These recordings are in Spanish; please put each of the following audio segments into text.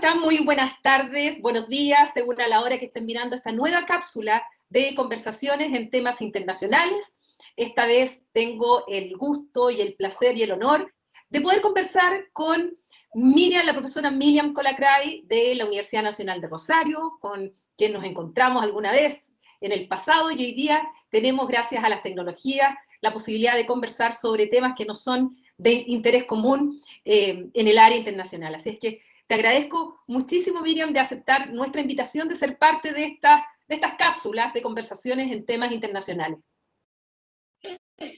están? Muy buenas tardes, buenos días, según a la hora que estén mirando esta nueva cápsula de conversaciones en temas internacionales. Esta vez tengo el gusto y el placer y el honor de poder conversar con Miriam, la profesora Miriam Colacray de la Universidad Nacional de Rosario, con quien nos encontramos alguna vez en el pasado, y hoy día tenemos, gracias a las tecnologías, la posibilidad de conversar sobre temas que nos son de interés común en el área internacional. Así es que te agradezco muchísimo, Miriam, de aceptar nuestra invitación de ser parte de estas cápsulas de conversaciones en temas internacionales.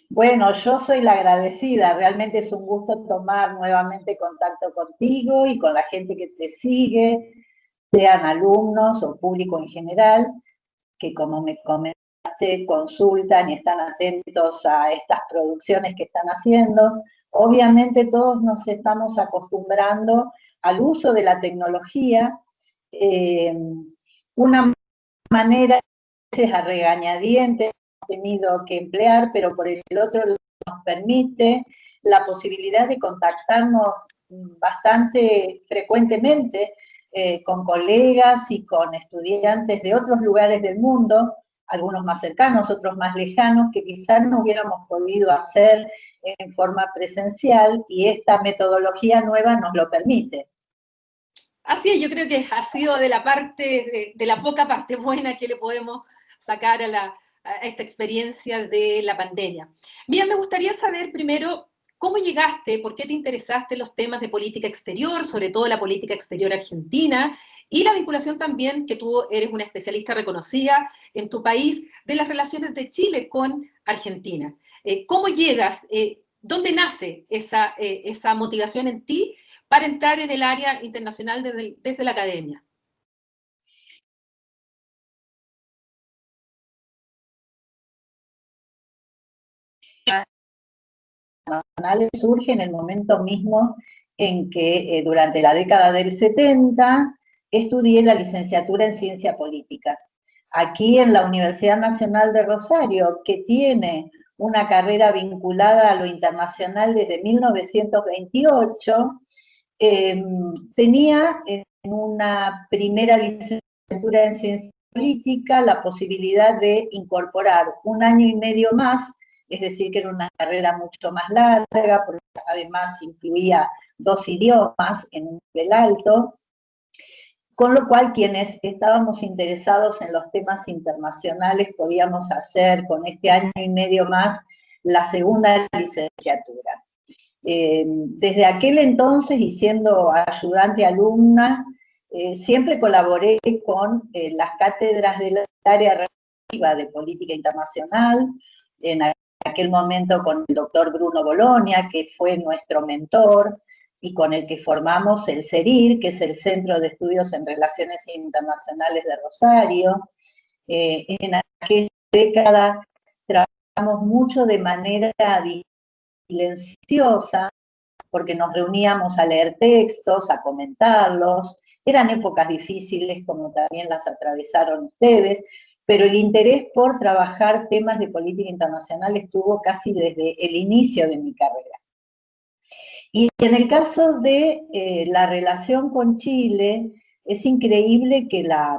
Bueno, yo soy la agradecida, realmente es un gusto tomar nuevamente contacto contigo y con la gente que te sigue, sean alumnos o público en general, que como me comentaste, consultan y están atentos a estas producciones que están haciendo. Obviamente todos nos estamos acostumbrando al uso de la tecnología, una manera a regañadientes tenido que emplear, pero por el otro lado nos permite la posibilidad de contactarnos bastante frecuentemente con colegas y con estudiantes de otros lugares del mundo, algunos más cercanos, otros más lejanos, que quizás no hubiéramos podido hacer en forma presencial, y esta metodología nueva nos lo permite. Así es, yo creo que ha sido de la poca parte buena que le podemos sacar a esta experiencia de la pandemia. Mira, me gustaría saber primero cómo llegaste, por qué te interesaste en los temas de política exterior, sobre todo la política exterior argentina, y la vinculación también, que tú eres una especialista reconocida en tu país, de las relaciones de Chile con Argentina. ¿Cómo llegas? ¿Dónde nace esa motivación en ti para entrar en el área internacional desde la academia? Surge en el momento mismo en que durante la década del 70 estudié la licenciatura en Ciencia Política. Aquí en la Universidad Nacional de Rosario, que tiene una carrera vinculada a lo internacional desde 1928, tenía en una primera licenciatura en Ciencia Política la posibilidad de incorporar un año y medio más, es decir, que era una carrera mucho más larga, porque además incluía 2 idiomas en un nivel alto, con lo cual quienes estábamos interesados en los temas internacionales podíamos hacer con este año y medio más la segunda licenciatura. Desde aquel entonces, y siendo ayudante alumna, siempre colaboré con las cátedras del área relativa de política internacional, en aquel momento con el doctor Bruno Bologna, que fue nuestro mentor, y con el que formamos el CERIR, que es el Centro de Estudios en Relaciones Internacionales de Rosario. En aquella década trabajamos mucho de manera silenciosa, porque nos reuníamos a leer textos, a comentarlos. Eran épocas difíciles, como también las atravesaron ustedes, pero el interés por trabajar temas de política internacional estuvo casi desde el inicio de mi carrera. Y en el caso de la relación con Chile, es increíble que la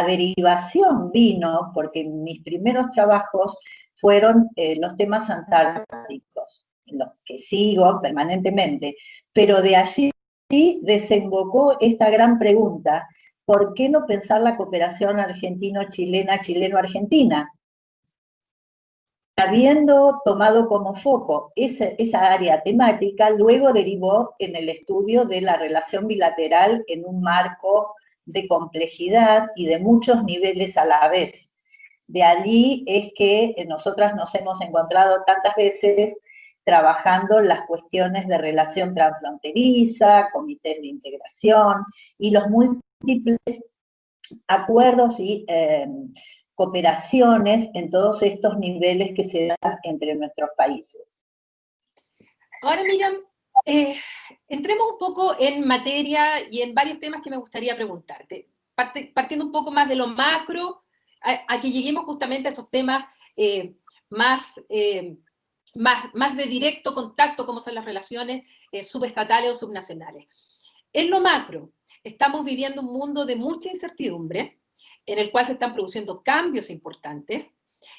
derivación vino, porque mis primeros trabajos fueron los temas antárticos, en los que sigo permanentemente, pero de allí desembocó esta gran pregunta: ¿por qué no pensar la cooperación argentino-chilena, chileno-argentina? Habiendo tomado como foco esa área temática, luego derivó en el estudio de la relación bilateral en un marco de complejidad y de muchos niveles a la vez. De allí es que nosotras nos hemos encontrado tantas veces trabajando las cuestiones de relación transfronteriza, comités de integración y los múltiples acuerdos y cooperaciones en todos estos niveles que se dan entre nuestros países. Ahora, Miriam, entremos un poco en materia y en varios temas que me gustaría preguntarte. Partiendo un poco más de lo macro, a que lleguemos justamente a esos temas más de directo contacto, como son las relaciones subestatales o subnacionales. En lo macro, estamos viviendo un mundo de mucha incertidumbre, en el cual se están produciendo cambios importantes,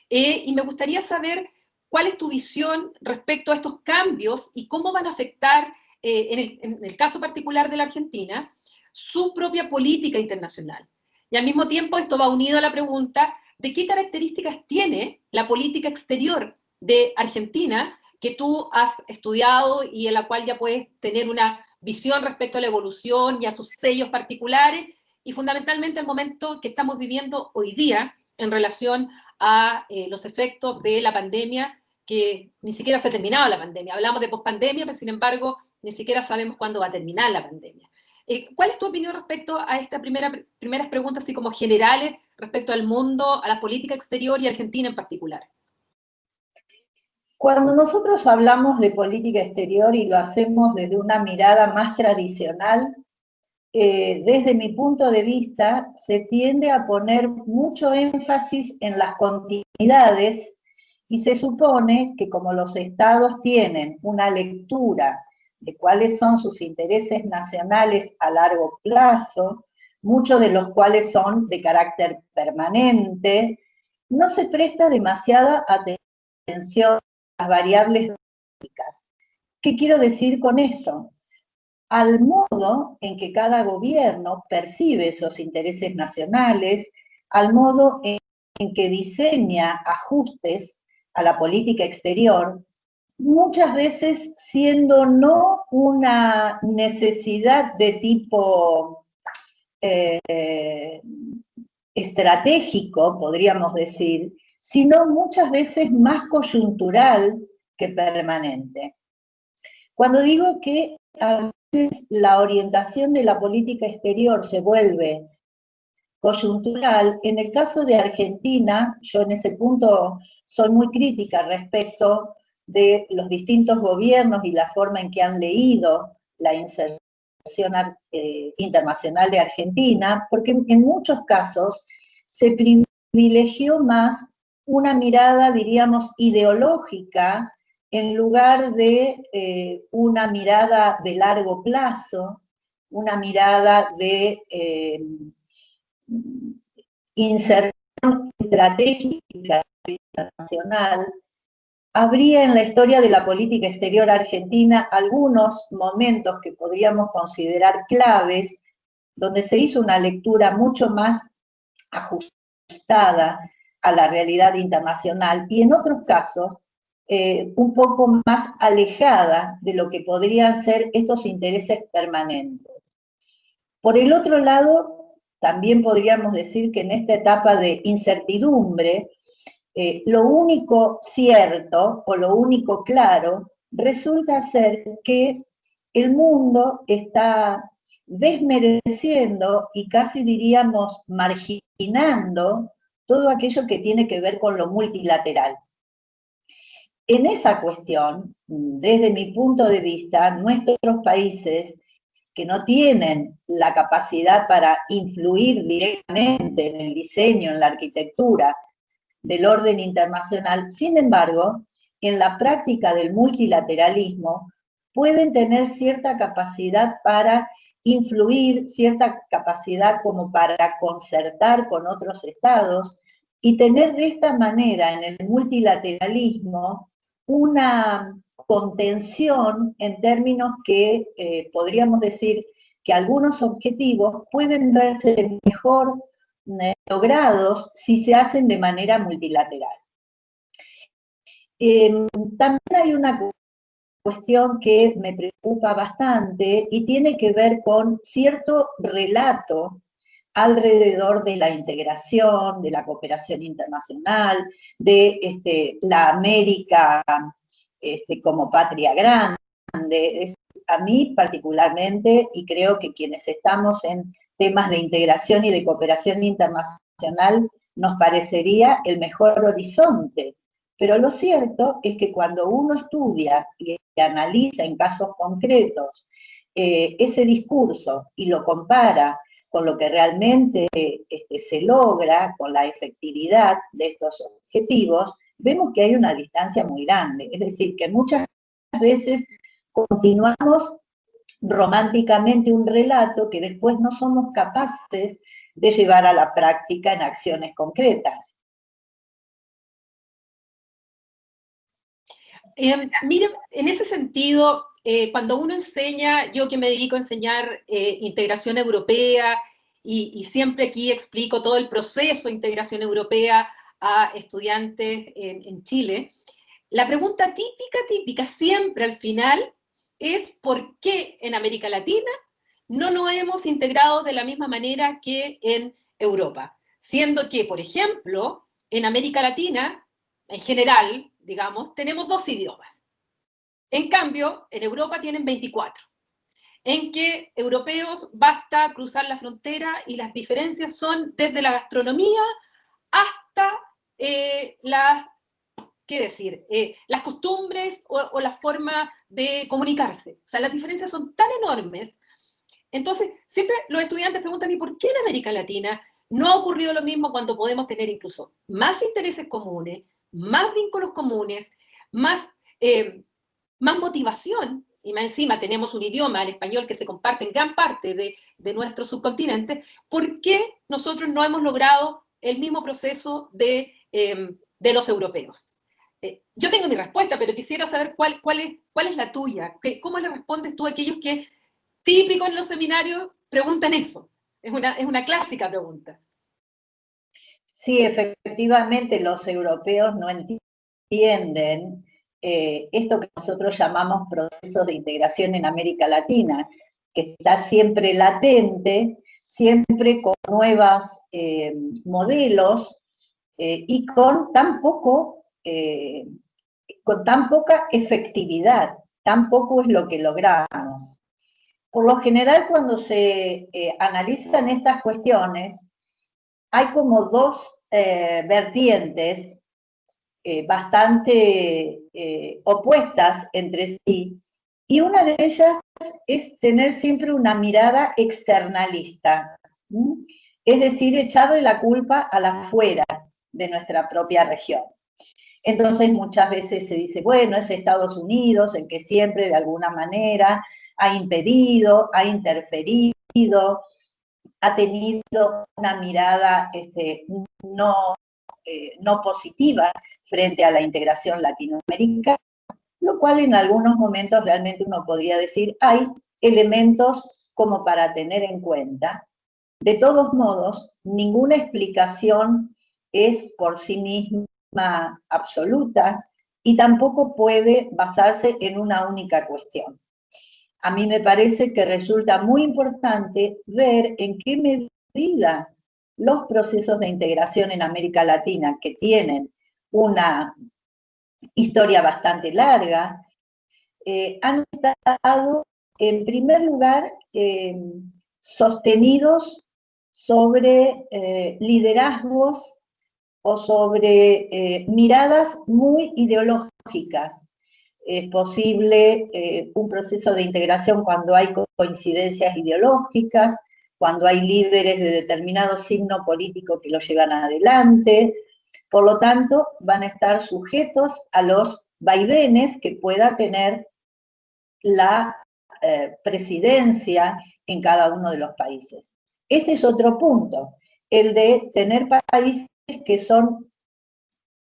y me gustaría saber cuál es tu visión respecto a estos cambios y cómo van a afectar, en el caso particular de la Argentina, su propia política internacional. Y al mismo tiempo esto va unido a la pregunta de qué características tiene la política exterior de Argentina que tú has estudiado y en la cual ya puedes tener una visión respecto a la evolución y a sus sellos particulares, y fundamentalmente el momento que estamos viviendo hoy día en relación a los efectos de la pandemia, que ni siquiera se ha terminado la pandemia. Hablamos de pospandemia, pero sin embargo ni siquiera sabemos cuándo va a terminar la pandemia. ¿Cuál es tu opinión respecto a estas primeras preguntas, así como generales, respecto al mundo, a la política exterior y Argentina en particular? Cuando nosotros hablamos de política exterior y lo hacemos desde una mirada más tradicional, desde mi punto de vista, se tiende a poner mucho énfasis en las continuidades y se supone que como los estados tienen una lectura de cuáles son sus intereses nacionales a largo plazo, muchos de los cuales son de carácter permanente, no se presta demasiada atención a las variables políticas. ¿Qué quiero decir con esto? Al modo en que cada gobierno percibe esos intereses nacionales, al modo en que diseña ajustes a la política exterior, muchas veces siendo no una necesidad de tipo estratégico, podríamos decir, sino muchas veces más coyuntural que permanente. Cuando digo que a veces la orientación de la política exterior se vuelve coyuntural, en el caso de Argentina, yo en ese punto soy muy crítica respecto de los distintos gobiernos y la forma en que han leído la inserción internacional de Argentina, porque en muchos casos se privilegió más una mirada, diríamos, ideológica en lugar de una mirada de largo plazo, una mirada de inserción estratégica internacional. Habría en la historia de la política exterior argentina algunos momentos que podríamos considerar claves, donde se hizo una lectura mucho más ajustada a la realidad internacional, y en otros casos un poco más alejada de lo que podrían ser estos intereses permanentes. Por el otro lado, también podríamos decir que en esta etapa de incertidumbre, lo único cierto o lo único claro resulta ser que el mundo está desmereciendo y casi diríamos marginando todo aquello que tiene que ver con lo multilateral. En esa cuestión, desde mi punto de vista, nuestros países que no tienen la capacidad para influir directamente en el diseño, en la arquitectura del orden internacional, sin embargo, en la práctica del multilateralismo, pueden tener cierta capacidad para influir, cierta capacidad como para concertar con otros estados, y tener de esta manera en el multilateralismo una contención en términos que podríamos decir que algunos objetivos pueden verse mejor logrados si se hacen de manera multilateral. También hay una cuestión que me preocupa bastante y tiene que ver con cierto relato alrededor de la integración, de la cooperación internacional, de la América como patria grande. A mí particularmente, y creo que quienes estamos en temas de integración y de cooperación internacional, nos parecería el mejor horizonte. Pero lo cierto es que cuando uno estudia y analiza en casos concretos ese discurso y lo compara con lo que realmente se logra, con la efectividad de estos objetivos, vemos que hay una distancia muy grande. Es decir, que muchas veces continuamos románticamente un relato que después no somos capaces de llevar a la práctica en acciones concretas. Miren, en ese sentido, cuando uno enseña, yo que me dedico a enseñar integración europea y siempre aquí explico todo el proceso de integración europea a estudiantes en Chile, la pregunta típica, siempre al final, es ¿por qué en América Latina no nos hemos integrado de la misma manera que en Europa? Siendo que, por ejemplo, en América Latina, en general, digamos, tenemos 2 idiomas. En cambio, en Europa tienen 24. En que europeos basta cruzar la frontera y las diferencias son desde la gastronomía hasta ¿qué decir? Las costumbres o la forma de comunicarse. O sea, las diferencias son tan enormes. Entonces, siempre los estudiantes preguntan, ¿y por qué en América Latina no ha ocurrido lo mismo cuando podemos tener incluso más intereses comunes, más vínculos comunes, más, más motivación? Y más encima tenemos un idioma, el español, que se comparte en gran parte de nuestro subcontinente. ¿Por qué nosotros no hemos logrado el mismo proceso de los europeos? Yo tengo mi respuesta, pero quisiera saber cuál es la tuya. ¿Cómo le respondes tú a aquellos que, típico en los seminarios, preguntan eso? Es una clásica pregunta. Sí, efectivamente, los europeos no entienden esto que nosotros llamamos procesos de integración en América Latina, que está siempre latente, siempre con nuevos modelos y con tan poca efectividad, tan poco es lo que logramos. Por lo general, cuando se analizan estas cuestiones, hay como dos vertientes bastante opuestas entre sí, y una de ellas es tener siempre una mirada externalista, ¿sí? Es decir, echarle la culpa a la afuera de nuestra propia región. Entonces muchas veces se dice, bueno, es Estados Unidos el que siempre de alguna manera ha impedido, ha interferido, ha tenido una mirada no positiva frente a la integración latinoamericana, lo cual en algunos momentos realmente uno podría decir, hay elementos como para tener en cuenta. De todos modos, ninguna explicación es por sí misma absoluta y tampoco puede basarse en una única cuestión. A mí me parece que resulta muy importante ver en qué medida los procesos de integración en América Latina, que tienen una historia bastante larga, han estado, en primer lugar, sostenidos sobre liderazgos o sobre miradas muy ideológicas. Es posible un proceso de integración cuando hay coincidencias ideológicas, cuando hay líderes de determinado signo político que lo llevan adelante. Por lo tanto, van a estar sujetos a los vaivenes que pueda tener la presidencia en cada uno de los países. Este es otro punto, el de tener países que son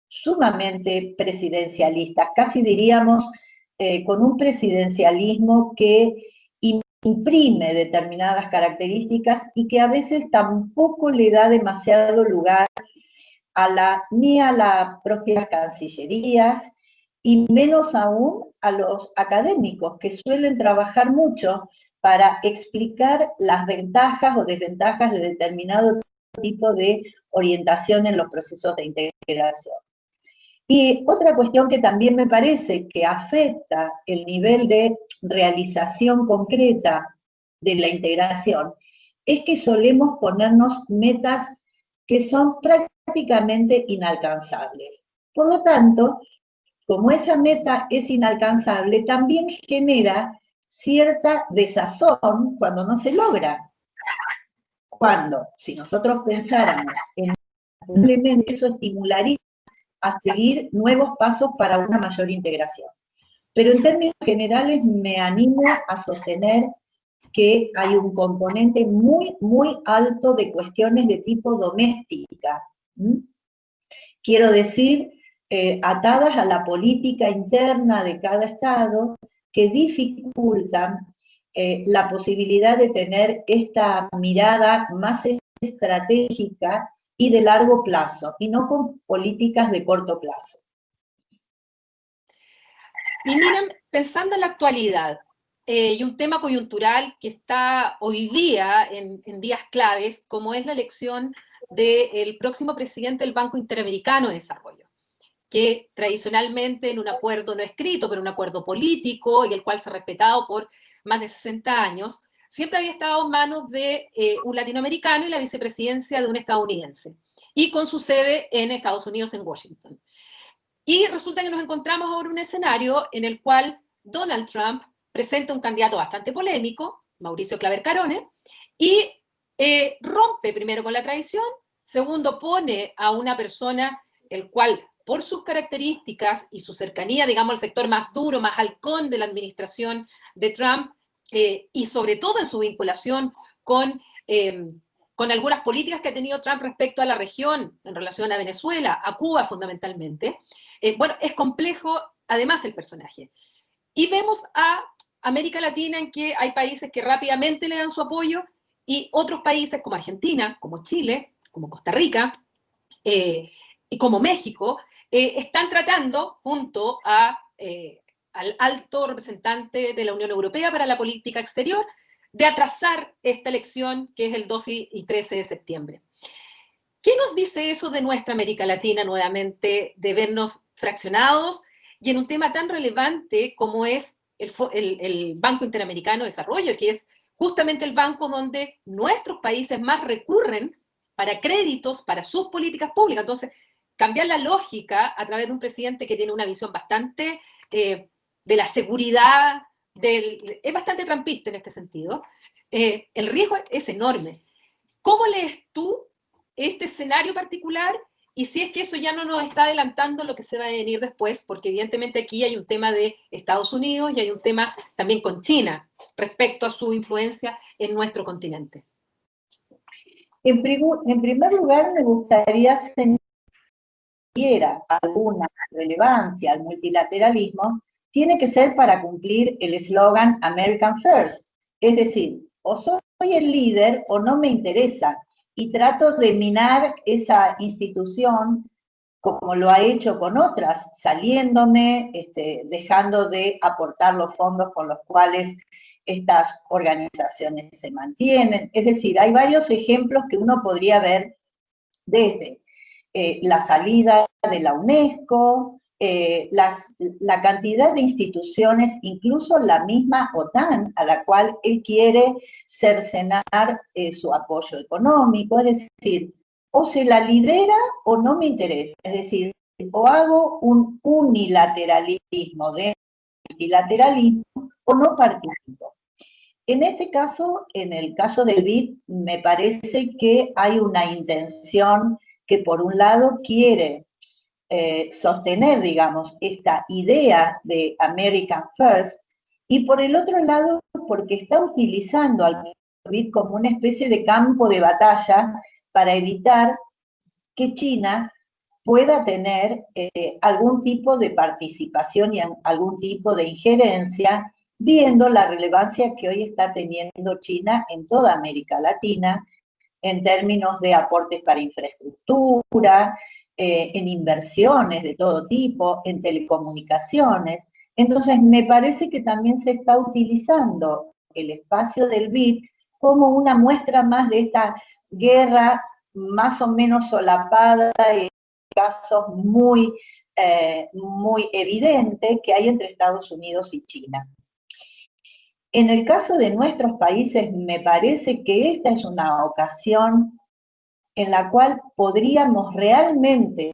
sumamente presidencialistas, casi diríamos con un presidencialismo que imprime determinadas características y que a veces tampoco le da demasiado lugar ni a las propias cancillerías, y menos aún a los académicos, que suelen trabajar mucho para explicar las ventajas o desventajas de determinado tipo de orientación en los procesos de integración. Y otra cuestión que también me parece que afecta el nivel de realización concreta de la integración es que solemos ponernos metas que son prácticamente inalcanzables. Por lo tanto, como esa meta es inalcanzable, también genera cierta desazón cuando no se logra. Cuando, si nosotros pensáramos en simplemente eso estimularía a seguir nuevos pasos para una mayor integración. Pero en términos generales me animo a sostener que hay un componente muy, muy alto de cuestiones de tipo domésticas. Quiero decir, atadas a la política interna de cada Estado, que dificultan la posibilidad de tener esta mirada más estratégica y de largo plazo, y no con políticas de corto plazo. Y miren, pensando en la actualidad, y un tema coyuntural que está hoy día en días claves, como es la elección del próximo presidente del Banco Interamericano de Desarrollo, que tradicionalmente en un acuerdo no escrito, pero un acuerdo político, y el cual se ha respetado por más de 60 años, siempre había estado en manos de un latinoamericano y la vicepresidencia de un estadounidense, y con su sede en Estados Unidos, en Washington. Y resulta que nos encontramos ahora en un escenario en el cual Donald Trump presenta un candidato bastante polémico, Mauricio Claver Carone, y rompe primero con la tradición, segundo pone a una persona el cual, por sus características y su cercanía, digamos, al sector más duro, más halcón de la administración de Trump, y sobre todo en su vinculación con algunas políticas que ha tenido Trump respecto a la región, en relación a Venezuela, a Cuba fundamentalmente. Bueno, es complejo además el personaje. Y vemos a América Latina en que hay países que rápidamente le dan su apoyo y otros países como Argentina, como Chile, como Costa Rica y como México, están tratando junto al alto representante de la Unión Europea para la política exterior de atrasar esta elección que es el 12 y 13 de septiembre. ¿Qué nos dice eso de nuestra América Latina nuevamente, de vernos fraccionados y en un tema tan relevante como es el Banco Interamericano de Desarrollo, que es justamente el banco donde nuestros países más recurren para créditos, para sus políticas públicas? Entonces, cambiar la lógica a través de un presidente que tiene una visión bastante de la seguridad, es bastante trampista en este sentido, el riesgo es enorme. ¿Cómo lees tú este escenario particular y si es que eso ya no nos está adelantando lo que se va a venir después? Porque evidentemente aquí hay un tema de Estados Unidos y hay un tema también con China respecto a su influencia en nuestro continente. En primer lugar, me gustaría señalar que si hubiera alguna relevancia al multilateralismo, tiene que ser para cumplir el eslogan American First. Es decir, o soy el líder o no me interesa, y trato de minar esa institución como lo ha hecho con otras, saliéndome, dejando de aportar los fondos con los cuales estas organizaciones se mantienen. Es decir, hay varios ejemplos que uno podría ver desde la salida de la UNESCO, la cantidad de instituciones, incluso la misma OTAN, a la cual él quiere cercenar su apoyo económico. Es decir, o se la lidera o no me interesa. Es decir, o hago un unilateralismo de multilateralismo o no participo. En este caso, en el caso del BID, me parece que hay una intención que por un lado quiere sostener, digamos, esta idea de American First, y por el otro lado, porque está utilizando al BID como una especie de campo de batalla para evitar que China pueda tener algún tipo de participación y algún tipo de injerencia, viendo la relevancia que hoy está teniendo China en toda América Latina, en términos de aportes para infraestructura, en inversiones de todo tipo, en telecomunicaciones. Entonces, me parece que también se está utilizando el espacio del BID como una muestra más de esta guerra más o menos solapada, en casos muy evidente que hay entre Estados Unidos y China. En el caso de nuestros países, me parece que esta es una ocasión en la cual podríamos realmente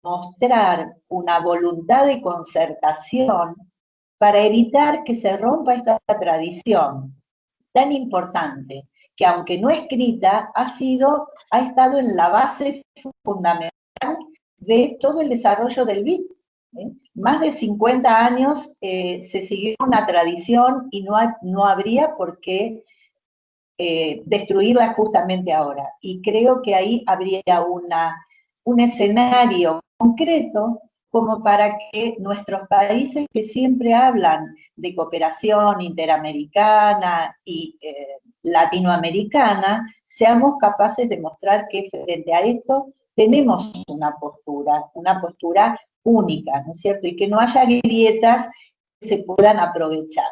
mostrar una voluntad de concertación para evitar que se rompa esta tradición tan importante, que aunque no escrita, ha estado en la base fundamental de todo el desarrollo del BID. Más de 50 años se siguió una tradición y no habría por qué destruirla justamente ahora. Y creo que ahí habría un escenario concreto como para que nuestros países que siempre hablan de cooperación interamericana y latinoamericana, seamos capaces de mostrar que frente a esto tenemos una postura única, ¿no es cierto? Y que no haya grietas que se puedan aprovechar.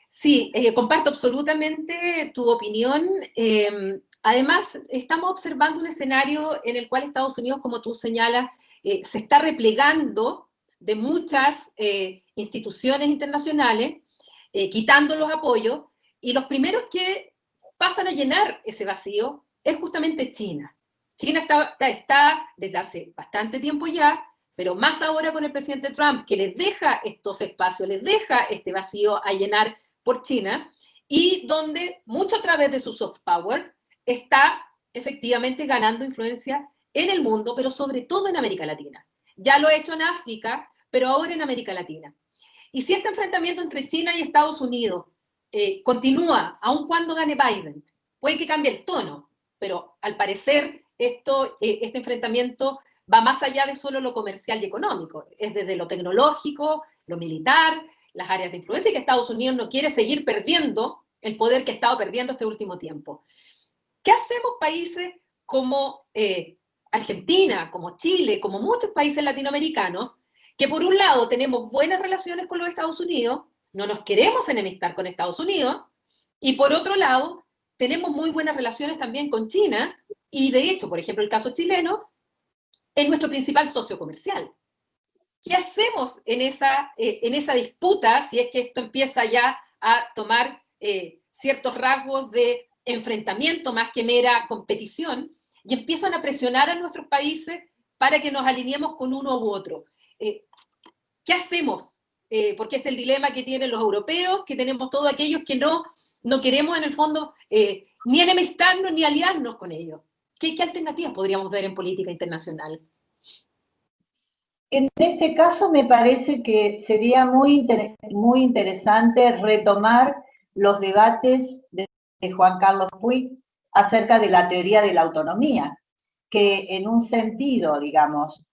Sí, comparto absolutamente tu opinión. Además, estamos observando un escenario en el cual Estados Unidos, como tú señalas, se está replegando de muchas instituciones internacionales, quitando los apoyos, y los primeros que pasan a llenar ese vacío es justamente China. China está desde hace bastante tiempo ya, pero más ahora con el presidente Trump, que les deja estos espacios, les deja este vacío a llenar por China, y donde mucho a través de su soft power está efectivamente ganando influencia en el mundo, pero sobre todo en América Latina. Ya lo ha hecho en África, pero ahora en América Latina. Y si este enfrentamiento entre China y Estados Unidos continúa, aun cuando gane Biden, puede que cambie el tono, pero al parecer este enfrentamiento va más allá de solo lo comercial y económico, es desde lo tecnológico, lo militar, las áreas de influencia, y que Estados Unidos no quiere seguir perdiendo el poder que ha estado perdiendo este último tiempo. ¿Qué hacemos países como Argentina, como Chile, como muchos países latinoamericanos, que por un lado tenemos buenas relaciones con los Estados Unidos, no nos queremos enemistar con Estados Unidos, y por otro lado tenemos muy buenas relaciones también con China, y de hecho, por ejemplo, el caso chileno es nuestro principal socio comercial? ¿Qué hacemos en esa disputa si es que esto empieza ya a tomar ciertos rasgos de enfrentamiento más que mera competición, y empiezan a presionar a nuestros países para que nos alineemos con uno u otro? ¿Qué hacemos? Porque este es el dilema que tienen los europeos, que tenemos todos aquellos que no queremos en el fondo ni enemistarnos ni aliarnos con ellos. ¿Qué alternativas podríamos ver en política internacional? En este caso me parece que sería muy interesante retomar los debates de Juan Carlos Puig acerca de la teoría de la autonomía, que en un sentido, digamos,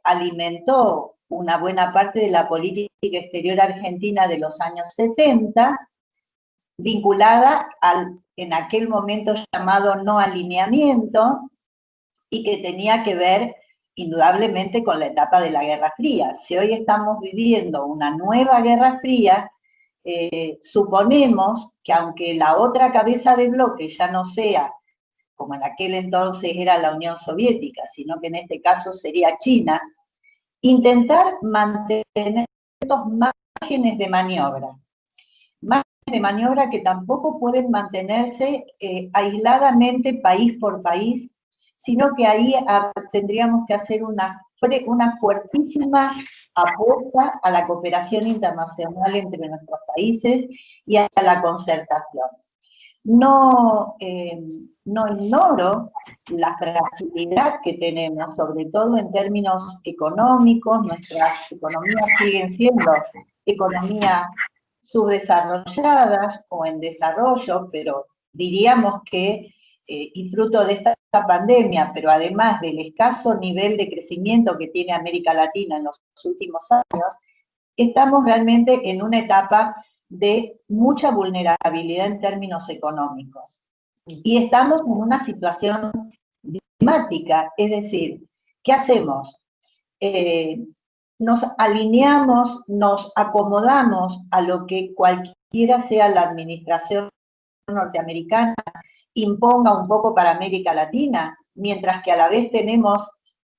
alimentó una buena parte de la política exterior argentina de los años 70, vinculada al en aquel momento llamado no alineamiento, y que tenía que ver indudablemente con la etapa de la Guerra Fría. Si hoy estamos viviendo una nueva Guerra Fría, suponemos que aunque la otra cabeza de bloque ya no sea, como en aquel entonces era la Unión Soviética, sino que en este caso sería China, intentar mantener estos márgenes de maniobra. Márgenes de maniobra que tampoco pueden mantenerse aisladamente país por país, sino que ahí tendríamos que hacer una fuertísima apuesta a la cooperación internacional entre nuestros países y a la concertación. No ignoro la fragilidad que tenemos, sobre todo en términos económicos. Nuestras economías siguen siendo economías subdesarrolladas o en desarrollo, pero diríamos que, y fruto de esta pandemia, pero además del escaso nivel de crecimiento que tiene América Latina en los últimos años, estamos realmente en una etapa de mucha vulnerabilidad en términos económicos. Y estamos en una situación dilemática, es decir, ¿qué hacemos? Nos alineamos, nos acomodamos a lo que cualquiera sea la administración norteamericana imponga un poco para América Latina, mientras que a la vez tenemos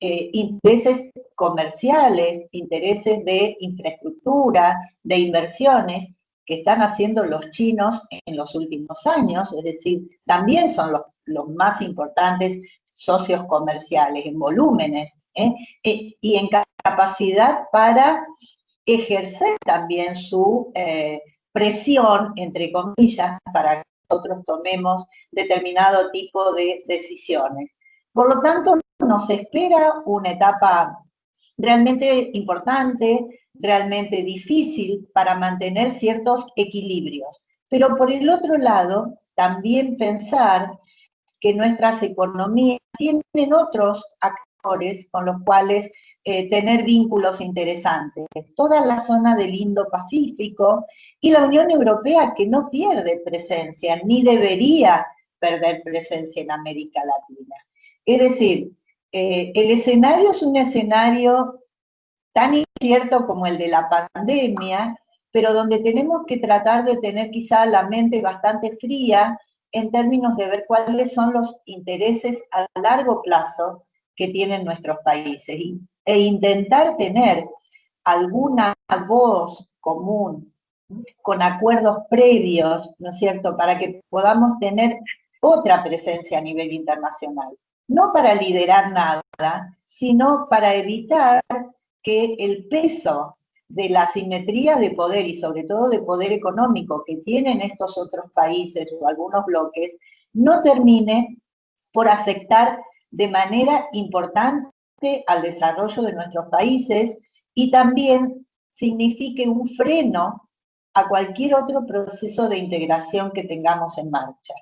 intereses comerciales, intereses de infraestructura, de inversiones que están haciendo los chinos en los últimos años, es decir, también son los más importantes socios comerciales en volúmenes y en capacidad para ejercer también su presión, entre comillas, para que nosotros tomemos determinado tipo de decisiones. Por lo tanto, nos espera una etapa realmente importante, realmente difícil para mantener ciertos equilibrios. Pero por el otro lado, también pensar que nuestras economías tienen otros actores con los cuales tener vínculos interesantes. Toda la zona del Indo-Pacífico y la Unión Europea, que no pierde presencia, ni debería perder presencia en América Latina. Es decir, el escenario es un escenario tan incierto como el de la pandemia, pero donde tenemos que tratar de tener quizá la mente bastante fría en términos de ver cuáles son los intereses a largo plazo que tienen nuestros países e intentar tener alguna voz común con acuerdos previos, ¿no es cierto?, para que podamos tener otra presencia a nivel internacional. No para liderar nada, sino para evitar que el peso de la asimetría de poder y sobre todo de poder económico que tienen estos otros países o algunos bloques no termine por afectar de manera importante al desarrollo de nuestros países y también signifique un freno a cualquier otro proceso de integración que tengamos en marcha.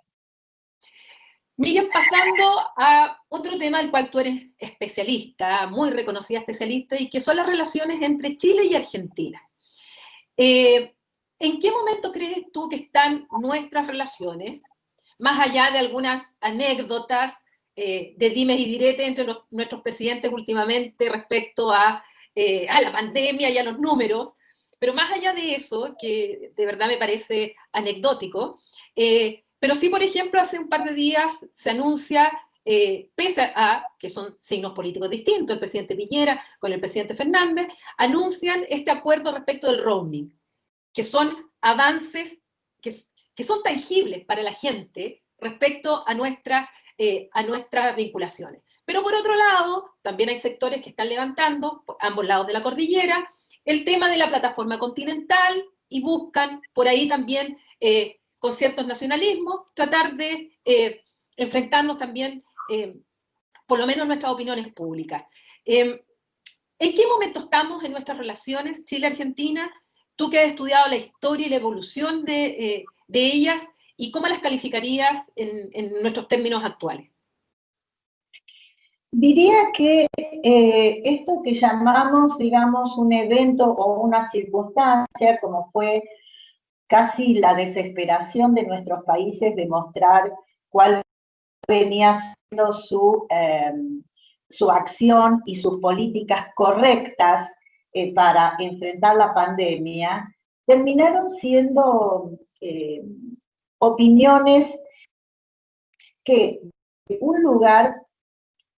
Miriam, pasando a otro tema del cual tú eres especialista, muy reconocida especialista, y que son las relaciones entre Chile y Argentina. ¿En qué momento crees tú que están nuestras relaciones, más allá de algunas anécdotas de dimes y diretes entre nuestros presidentes últimamente respecto a la pandemia y a los números, pero más allá de eso, que de verdad me parece anecdótico, pero sí, por ejemplo, hace un par de días se anuncia, pese a que son signos políticos distintos, el presidente Piñera con el presidente Fernández, anuncian este acuerdo respecto del roaming, que son avances que son tangibles para la gente respecto a nuestras vinculaciones. Pero por otro lado, también hay sectores que están levantando, por ambos lados de la cordillera, el tema de la plataforma continental y buscan por ahí también, con ciertos nacionalismos, tratar de enfrentarnos también, por lo menos nuestras opiniones públicas. ¿En qué momento estamos en nuestras relaciones Chile-Argentina? Tú que has estudiado la historia y la evolución de ellas, ¿y cómo las calificarías en nuestros términos actuales? Diría que esto que llamamos, digamos, un evento o una circunstancia, como fue casi la desesperación de nuestros países de mostrar cuál venía siendo su acción y sus políticas correctas para enfrentar la pandemia, terminaron siendo opiniones que en un lugar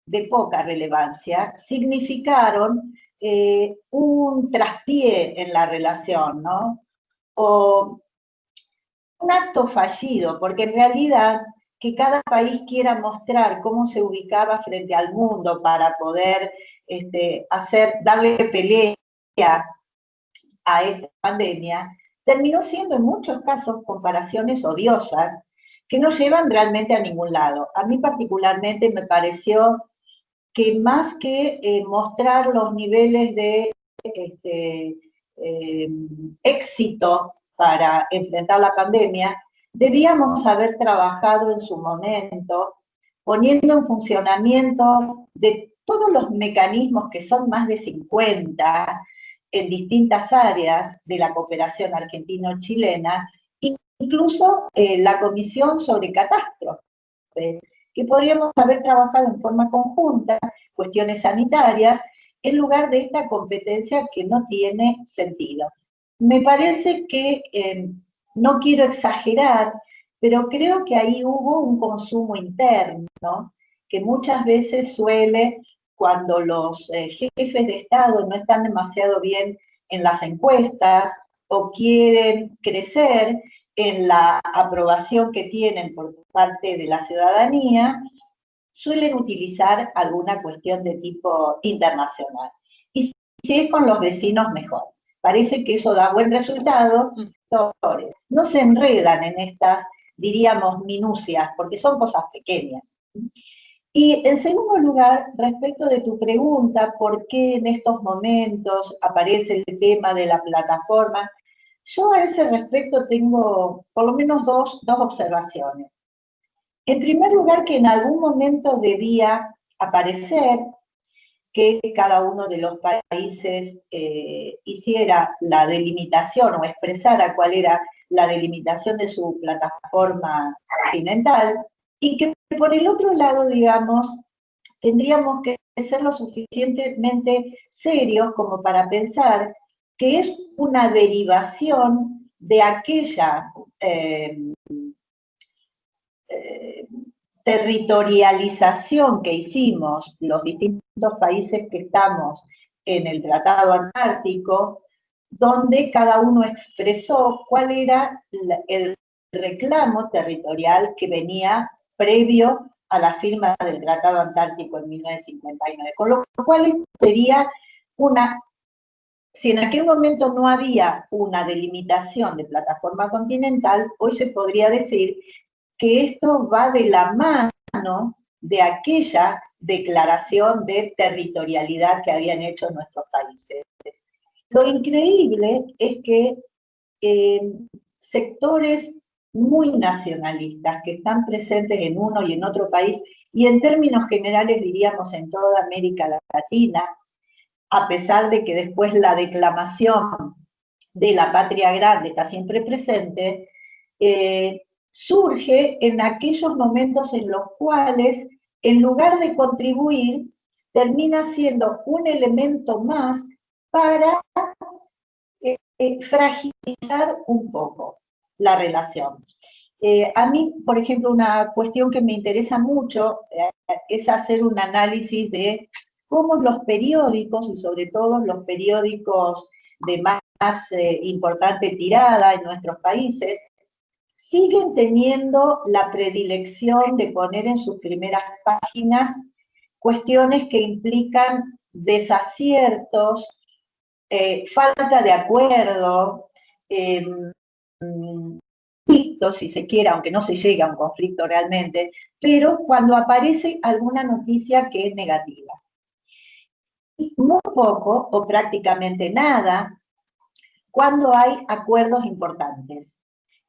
de poca relevancia significaron un traspié en la relación, ¿no? O un acto fallido, porque en realidad que cada país quiera mostrar cómo se ubicaba frente al mundo para poder darle pelea a esta pandemia, terminó siendo en muchos casos comparaciones odiosas que no llevan realmente a ningún lado. A mí particularmente me pareció que más que mostrar los niveles de éxito para enfrentar la pandemia, debíamos haber trabajado en su momento poniendo en funcionamiento de todos los mecanismos, que son más de 50 en distintas áreas de la cooperación argentino-chilena, incluso la Comisión sobre Catástrofes, que podríamos haber trabajado en forma conjunta, cuestiones sanitarias, en lugar de esta competencia que no tiene sentido. Me parece que, no quiero exagerar, pero creo que ahí hubo un consumo interno, que muchas veces suele, cuando los jefes de Estado no están demasiado bien en las encuestas o quieren crecer en la aprobación que tienen por parte de la ciudadanía, suelen utilizar alguna cuestión de tipo internacional. Y si es con los vecinos, mejor. Parece que eso da buen resultado. No se enredan en estas, diríamos, minucias, porque son cosas pequeñas. Y en segundo lugar, respecto de tu pregunta, ¿por qué en estos momentos aparece el tema de la plataforma? Yo a ese respecto tengo por lo menos dos observaciones. En primer lugar, que en algún momento debía aparecer que cada uno de los países hiciera la delimitación o expresara cuál era la delimitación de su plataforma continental, y que por el otro lado, digamos, tendríamos que ser lo suficientemente serios como para pensar que es una derivación de aquella territorialización que hicimos los distintos países que estamos en el Tratado Antártico, donde cada uno expresó cuál era el reclamo territorial que venía previo a la firma del Tratado Antártico en 1959. Con lo cual sería una, si en aquel momento no había una delimitación de plataforma continental, hoy se podría decir que esto va de la mano de aquella declaración de territorialidad que habían hecho nuestros países. Lo increíble es que sectores muy nacionalistas que están presentes en uno y en otro país, y en términos generales diríamos en toda América Latina, a pesar de que después la declamación de la patria grande está siempre presente, surge en aquellos momentos en los cuales, en lugar de contribuir, termina siendo un elemento más para fragilizar un poco la relación. A mí, por ejemplo, una cuestión que me interesa mucho es hacer un análisis de cómo los periódicos, y sobre todo los periódicos de más importante tirada en nuestros países, siguen teniendo la predilección de poner en sus primeras páginas cuestiones que implican desaciertos, falta de acuerdo, conflicto, si se quiere, aunque no se llegue a un conflicto realmente, pero cuando aparece alguna noticia que es negativa. Y muy poco, o prácticamente nada, cuando hay acuerdos importantes.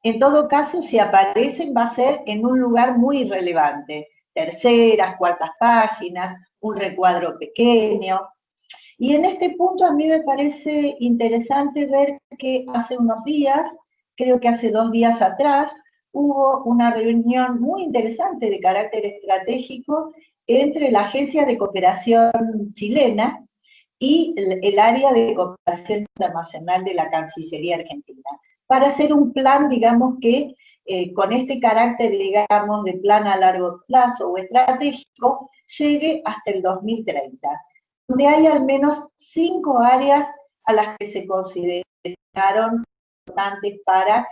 En todo caso, si aparecen, va a ser en un lugar muy irrelevante. Terceras, cuartas páginas, un recuadro pequeño. Y en este punto a mí me parece interesante ver que hace unos días, creo que hace 2 días atrás, hubo una reunión muy interesante de carácter estratégico entre la Agencia de Cooperación Chilena y el área de cooperación internacional de la Cancillería Argentina, para hacer un plan, digamos, que con este carácter, digamos, de plan a largo plazo o estratégico, llegue hasta el 2030, donde hay al menos 5 áreas a las que se consideraron importantes para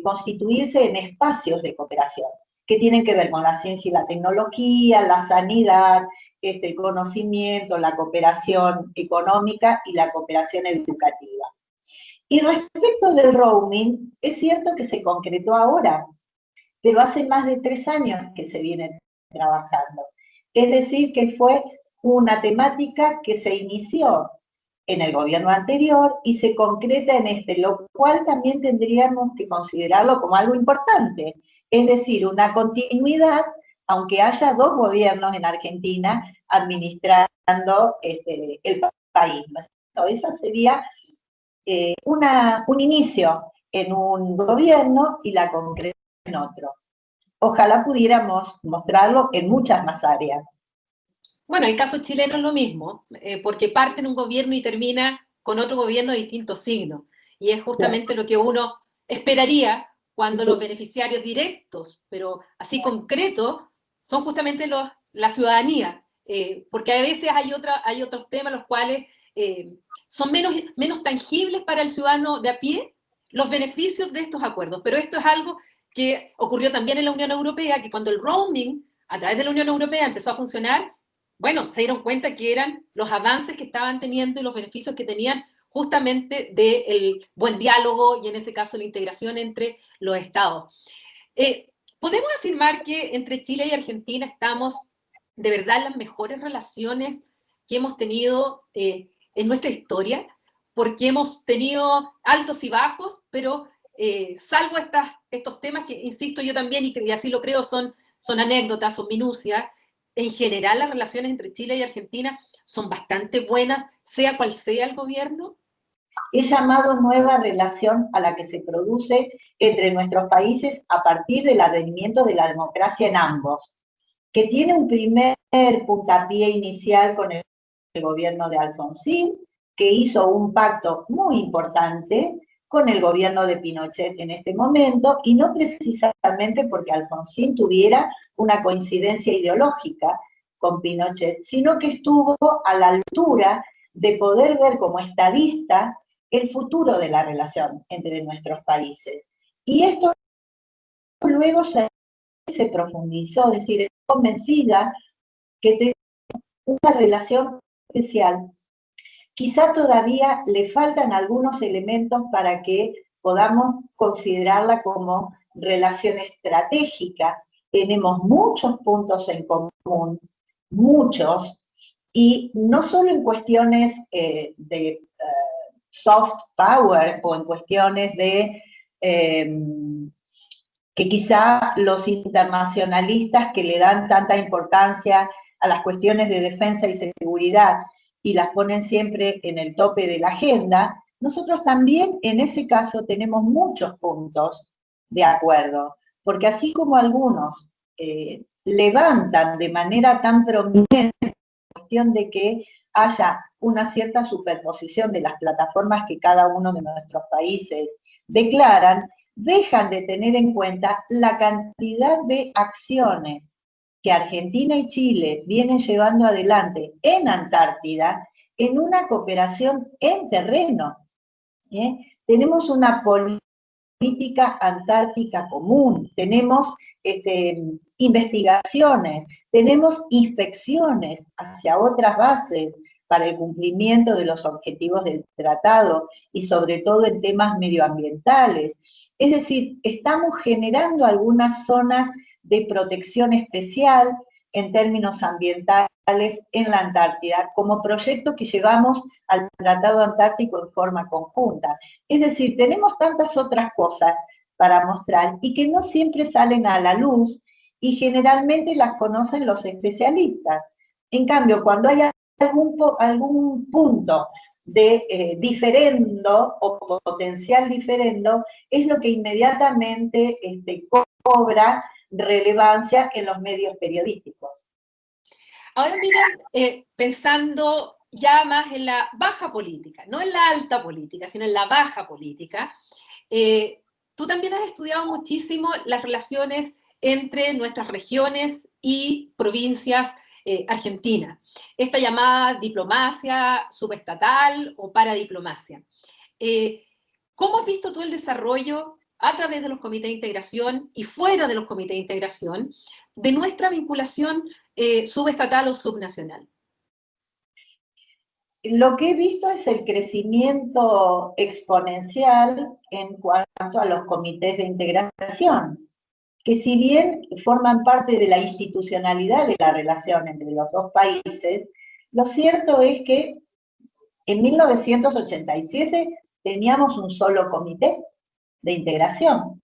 constituirse en espacios de cooperación, que tienen que ver con la ciencia y la tecnología, la sanidad, el conocimiento, la cooperación económica y la cooperación educativa. Y respecto del roaming, es cierto que se concretó ahora, pero hace más de 3 años que se viene trabajando. Es decir, que fue una temática que se inició en el gobierno anterior y se concreta en este, lo cual también tendríamos que considerarlo como algo importante. Es decir, una continuidad, aunque haya 2 gobiernos en Argentina administrando el país. Esa sería un inicio en un gobierno y la concretación en otro. Ojalá pudiéramos mostrarlo en muchas más áreas. Bueno, el caso chileno es lo mismo, porque parte en un gobierno y termina con otro gobierno de distintos signos. Y es justamente lo que uno esperaría cuando los beneficiarios directos, pero así concretos, son justamente la ciudadanía. Porque a veces hay otros temas los cuales son menos tangibles para el ciudadano de a pie los beneficios de estos acuerdos. Pero esto es algo que ocurrió también en la Unión Europea, que cuando el roaming a través de la Unión Europea empezó a funcionar, bueno, se dieron cuenta que eran los avances que estaban teniendo y los beneficios que tenían justamente del buen diálogo y en ese caso la integración entre los estados. Podemos afirmar que entre Chile y Argentina estamos de verdad las mejores relaciones que hemos tenido en nuestra historia, porque hemos tenido altos y bajos, pero salvo estos temas que, insisto yo también, y así lo creo, son anécdotas, son minucias, en general las relaciones entre Chile y Argentina son bastante buenas, sea cual sea el gobierno. He llamado nueva relación a la que se produce entre nuestros países a partir del advenimiento de la democracia en ambos, que tiene un primer puntapié inicial con el gobierno de Alfonsín, que hizo un pacto muy importante con el gobierno de Pinochet en este momento, y no precisamente porque Alfonsín tuviera una coincidencia ideológica con Pinochet, sino que estuvo a la altura de poder ver como estadista el futuro de la relación entre nuestros países. Y esto luego se profundizó, es decir, estoy convencida que tenemos una relación especial. Quizá todavía le faltan algunos elementos para que podamos considerarla como relación estratégica. Tenemos muchos puntos en común, muchos, y no solo en cuestiones de soft power o en cuestiones de que quizá los internacionalistas que le dan tanta importancia a las cuestiones de defensa y seguridad y las ponen siempre en el tope de la agenda, nosotros también en ese caso tenemos muchos puntos de acuerdo, porque así como algunos levantan de manera tan prominente la cuestión de que haya una cierta superposición de las plataformas que cada uno de nuestros países declaran, dejan de tener en cuenta la cantidad de acciones que Argentina y Chile vienen llevando adelante en Antártida en una cooperación en terreno. Tenemos una política antártica común, tenemos investigaciones, tenemos inspecciones hacia otras bases para el cumplimiento de los objetivos del tratado y sobre todo en temas medioambientales. Es decir, estamos generando algunas zonas de protección especial en términos ambientales en la Antártida, como proyecto que llevamos al Tratado Antártico en forma conjunta. Es decir, tenemos tantas otras cosas para mostrar y que no siempre salen a la luz y generalmente las conocen los especialistas. En cambio, cuando hay algún punto de diferendo o potencial diferendo, es lo que inmediatamente cobra relevancia en los medios periodísticos. Ahora miren, pensando ya más en la baja política, no en la alta política, sino en la baja política, tú también has estudiado muchísimo las relaciones entre nuestras regiones y provincias argentinas, esta llamada diplomacia subestatal o paradiplomacia. ¿Cómo has visto tú el desarrollo a través de los comités de integración y fuera de los comités de integración de nuestra vinculación subestatal o subnacional? Lo que he visto es el crecimiento exponencial en cuanto a los comités de integración, que si bien forman parte de la institucionalidad de la relación entre los dos países, lo cierto es que en 1987 teníamos un solo comité de integración.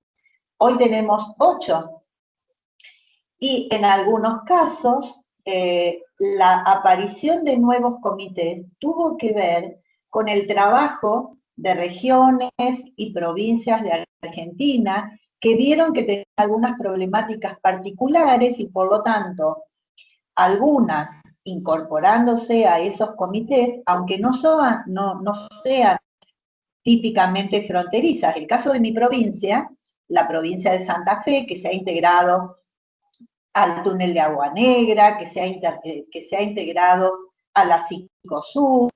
Hoy tenemos 8. Y en algunos casos, la aparición de nuevos comités tuvo que ver con el trabajo de regiones y provincias de Argentina que vieron que tenían algunas problemáticas particulares y por lo tanto, algunas incorporándose a esos comités, aunque no sean típicamente fronterizas. El caso de mi provincia, la provincia de Santa Fe, que se ha integrado al túnel de Agua Negra, que se ha integrado a la Cicosur.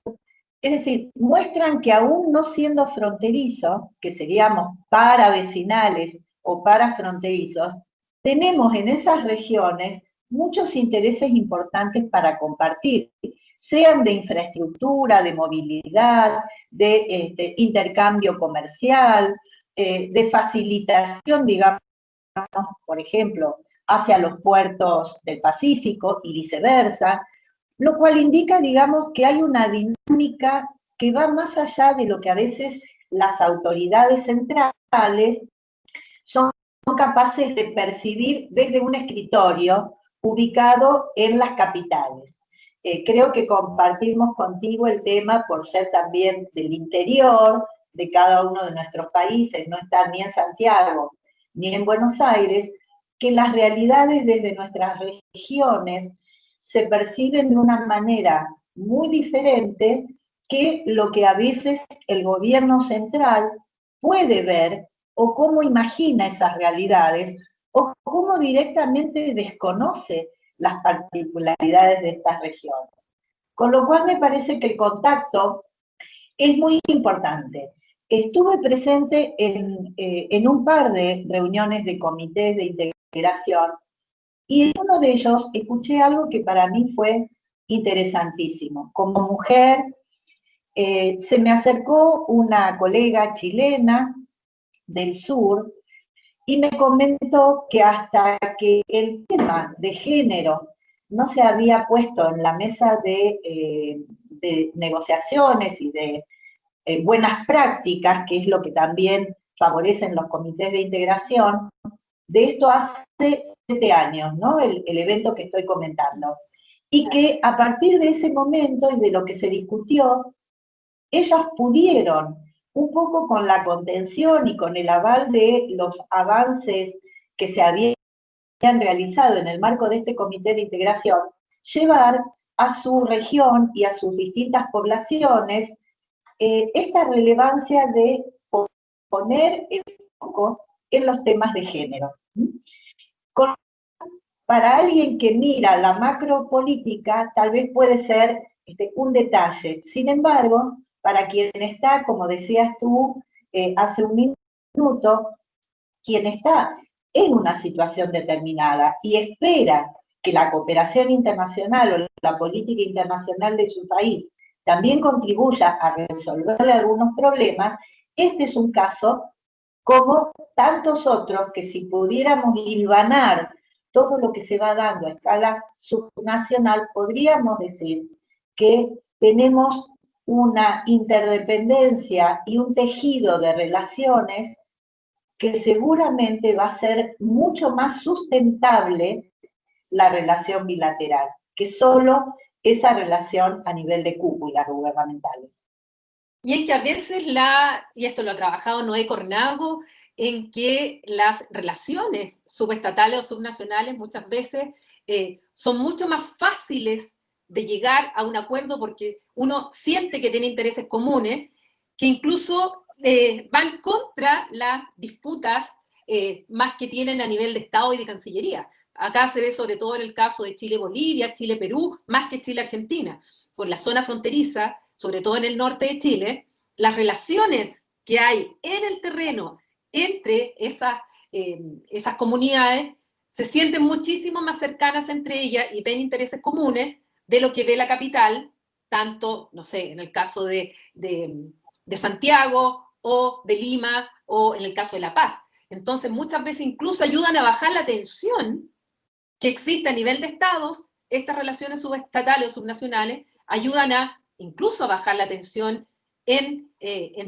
Es decir, muestran que aún no siendo fronterizos, que seríamos paravecinales o parafronterizos, tenemos en esas regiones muchos intereses importantes para compartir, sean de infraestructura, de movilidad, de intercambio comercial, de facilitación, digamos, por ejemplo, hacia los puertos del Pacífico y viceversa, lo cual indica, digamos, que hay una dinámica que va más allá de lo que a veces las autoridades centrales son capaces de percibir desde un escritorio ubicado en las capitales. Creo que compartimos contigo el tema por ser también del interior de cada uno de nuestros países, no estar ni en Santiago ni en Buenos Aires, que las realidades desde nuestras regiones se perciben de una manera muy diferente que lo que a veces el gobierno central puede ver o cómo imagina esas realidades o cómo directamente desconoce las particularidades de estas regiones. Con lo cual me parece que el contacto es muy importante. Estuve presente en un par de reuniones de comités de integración y en uno de ellos escuché algo que para mí fue interesantísimo. Como mujer, se me acercó una colega chilena del sur y me comentó que hasta que el tema de género no se había puesto en la mesa de negociaciones y de buenas prácticas, que es lo que también favorecen los comités de integración, de esto hace 7 años, ¿no? El evento que estoy comentando. Y que a partir de ese momento y de lo que se discutió, ellas pudieron, un poco con la contención y con el aval de los avances que se habían realizado en el marco de este comité de integración, llevar a su región y a sus distintas poblaciones esta relevancia de poner el foco en los temas de género. Para alguien que mira la macropolítica, tal vez puede ser un detalle. Sin embargo, para quien está, como decías tú hace un minuto, quien está en una situación determinada y espera que la cooperación internacional o la política internacional de su país también contribuya a resolver algunos problemas, este es un caso como tantos otros que si pudiéramos hilvanar todo lo que se va dando a escala subnacional, podríamos decir que tenemos una interdependencia y un tejido de relaciones que seguramente va a ser mucho más sustentable la relación bilateral, que solo esa relación a nivel de cúpulas gubernamentales. Y en que a veces y esto lo ha trabajado Noé Cornago, en que las relaciones subestatales o subnacionales muchas veces son mucho más fáciles de llegar a un acuerdo porque uno siente que tiene intereses comunes, que incluso van contra las disputas más que tienen a nivel de Estado y de Cancillería. Acá se ve sobre todo en el caso de Chile-Bolivia, Chile-Perú, más que Chile-Argentina. Por la zona fronteriza, sobre todo en el norte de Chile, las relaciones que hay en el terreno entre esas comunidades se sienten muchísimo más cercanas entre ellas y ven intereses comunes de lo que ve la capital, tanto, no sé, en el caso de Santiago o de Lima o en el caso de La Paz. Entonces, muchas veces incluso ayudan a bajar la tensión que existe a nivel de estados, estas relaciones subestatales o subnacionales ayudan incluso a bajar la tensión en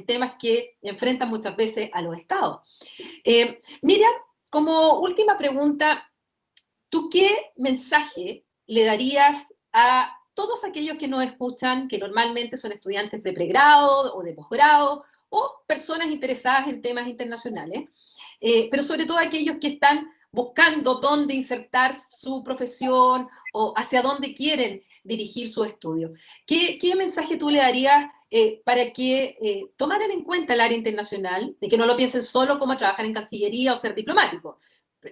temas que enfrentan muchas veces a los estados. Miriam, como última pregunta, ¿tú qué mensaje le darías a todos aquellos que nos escuchan, que normalmente son estudiantes de pregrado o de posgrado, o personas interesadas en temas internacionales, pero sobre todo aquellos que están buscando dónde insertar su profesión o hacia dónde quieren dirigir su estudio? ¿Qué mensaje tú le darías para que tomaran en cuenta el área internacional, de que no lo piensen solo como trabajar en Cancillería o ser diplomático?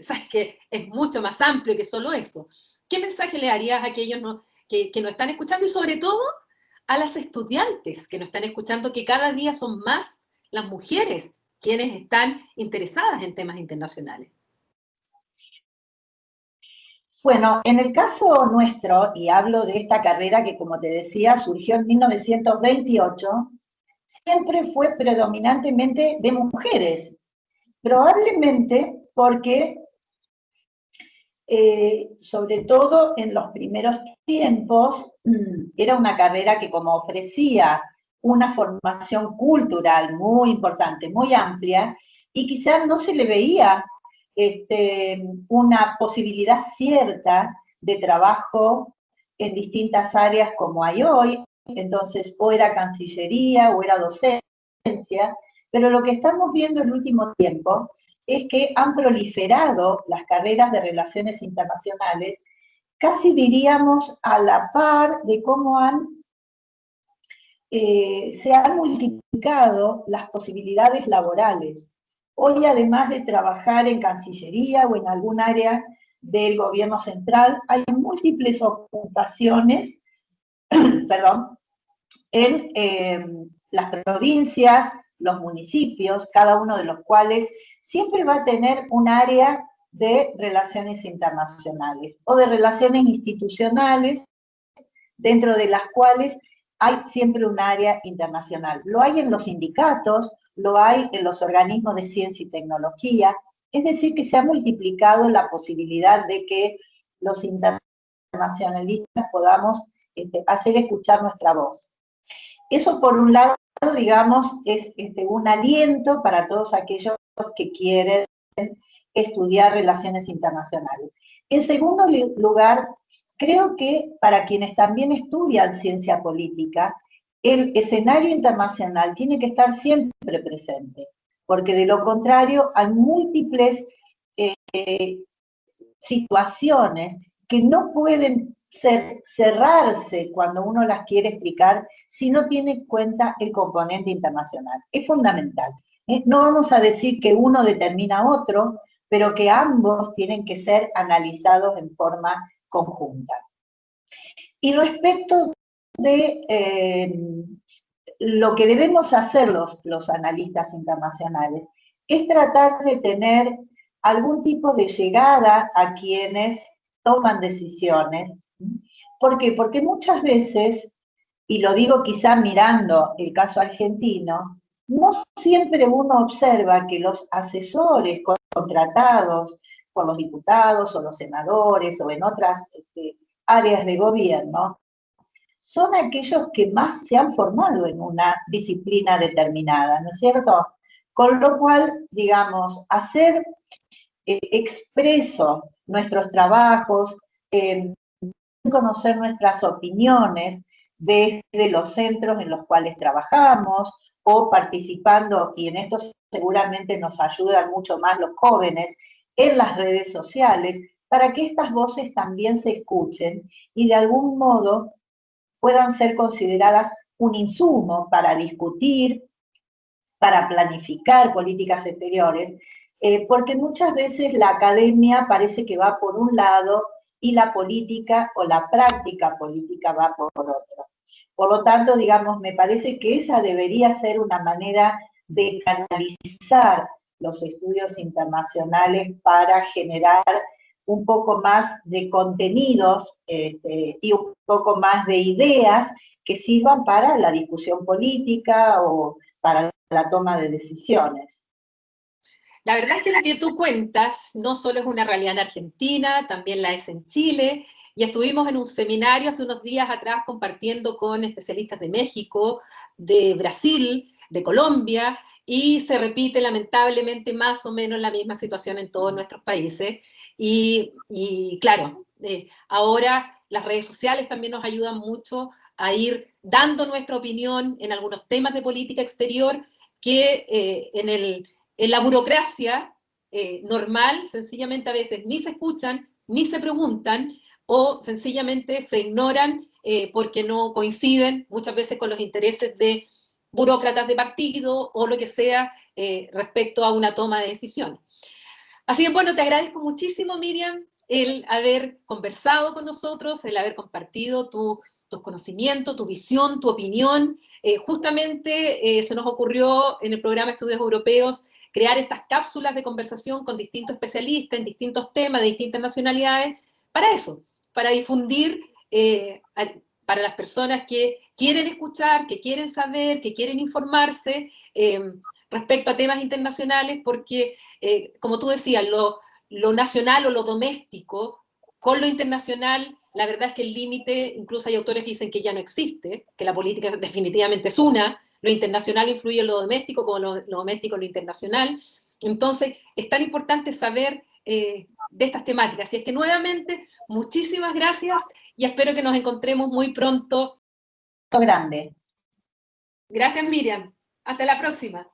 Sabes que es mucho más amplio que solo eso. ¿Qué mensaje le darías a aquellos que nos están escuchando y sobre todo a las estudiantes que nos están escuchando, que cada día son más las mujeres quienes están interesadas en temas internacionales? Bueno, en el caso nuestro, y hablo de esta carrera que, como te decía, surgió en 1928, siempre fue predominantemente de mujeres, probablemente porque sobre todo en los primeros tiempos, era una carrera que como ofrecía una formación cultural muy importante, muy amplia, y quizás no se le veía una posibilidad cierta de trabajo en distintas áreas como hay hoy. Entonces, o era Cancillería o era docencia, pero lo que estamos viendo en el último tiempo es que han proliferado las carreras de relaciones internacionales, casi diríamos a la par de cómo se han multiplicado las posibilidades laborales. Hoy, además de trabajar en Cancillería o en algún área del gobierno central, hay múltiples ocupaciones, perdón, en las provincias, los municipios, cada uno de los cuales siempre va a tener un área de relaciones internacionales o de relaciones institucionales, dentro de las cuales hay siempre un área internacional. Lo hay en los sindicatos, lo hay en los organismos de ciencia y tecnología, es decir, que se ha multiplicado la posibilidad de que los internacionalistas podamos hacer escuchar nuestra voz. Eso, por un lado, digamos, es un aliento para todos aquellos que quieren estudiar relaciones internacionales. En segundo lugar, creo que para quienes también estudian ciencia política, el escenario internacional tiene que estar siempre presente, porque de lo contrario hay múltiples situaciones que no pueden cerrarse cuando uno las quiere explicar si no tiene en cuenta el componente internacional. Es fundamental. No vamos a decir que uno determina otro, pero que ambos tienen que ser analizados en forma conjunta. Y respecto de lo que debemos hacer los analistas internacionales, es tratar de tener algún tipo de llegada a quienes toman decisiones. ¿Por qué? Porque muchas veces, y lo digo quizá mirando el caso argentino, no siempre uno observa que los asesores contratados por los diputados o los senadores o en otras áreas de gobierno son aquellos que más se han formado en una disciplina determinada, ¿no es cierto? Con lo cual, digamos, hacer expreso nuestros trabajos, conocer nuestras opiniones desde los centros en los cuales trabajamos o participando, y en esto seguramente nos ayudan mucho más los jóvenes, en las redes sociales, para que estas voces también se escuchen y de algún modo puedan ser consideradas un insumo para discutir, para planificar políticas exteriores, porque muchas veces la academia parece que va por un lado y la política o la práctica política va por otro. Por lo tanto, digamos, me parece que esa debería ser una manera de canalizar los estudios internacionales para generar un poco más de contenidos y un poco más de ideas que sirvan para la discusión política o para la toma de decisiones. La verdad es que lo que tú cuentas no solo es una realidad en Argentina, también la es en Chile, y estuvimos en un seminario hace unos días atrás compartiendo con especialistas de México, de Brasil, de Colombia, y se repite lamentablemente más o menos la misma situación en todos nuestros países. Y claro, ahora las redes sociales también nos ayudan mucho a ir dando nuestra opinión en algunos temas de política exterior que en la burocracia normal, sencillamente a veces ni se escuchan, ni se preguntan, o sencillamente se ignoran porque no coinciden muchas veces con los intereses de burócratas de partido o lo que sea respecto a una toma de decisión. Así que bueno, te agradezco muchísimo, Miriam, el haber conversado con nosotros, el haber compartido tus conocimientos, tu visión, tu opinión. Justamente se nos ocurrió en el programa Estudios Europeos crear estas cápsulas de conversación con distintos especialistas en distintos temas, de distintas nacionalidades, para eso, para difundir para las personas que quieren escuchar, que quieren saber, que quieren informarse respecto a temas internacionales, porque, como tú decías, lo nacional o lo doméstico con lo internacional. La verdad es que el límite, incluso hay autores que dicen que ya no existe, que la política definitivamente es una, lo internacional influye en lo doméstico como lo doméstico en lo internacional. Entonces, es tan importante saber de estas temáticas. Y es que nuevamente, muchísimas gracias y espero que nos encontremos muy pronto. Grande. Gracias, Miriam. Hasta la próxima.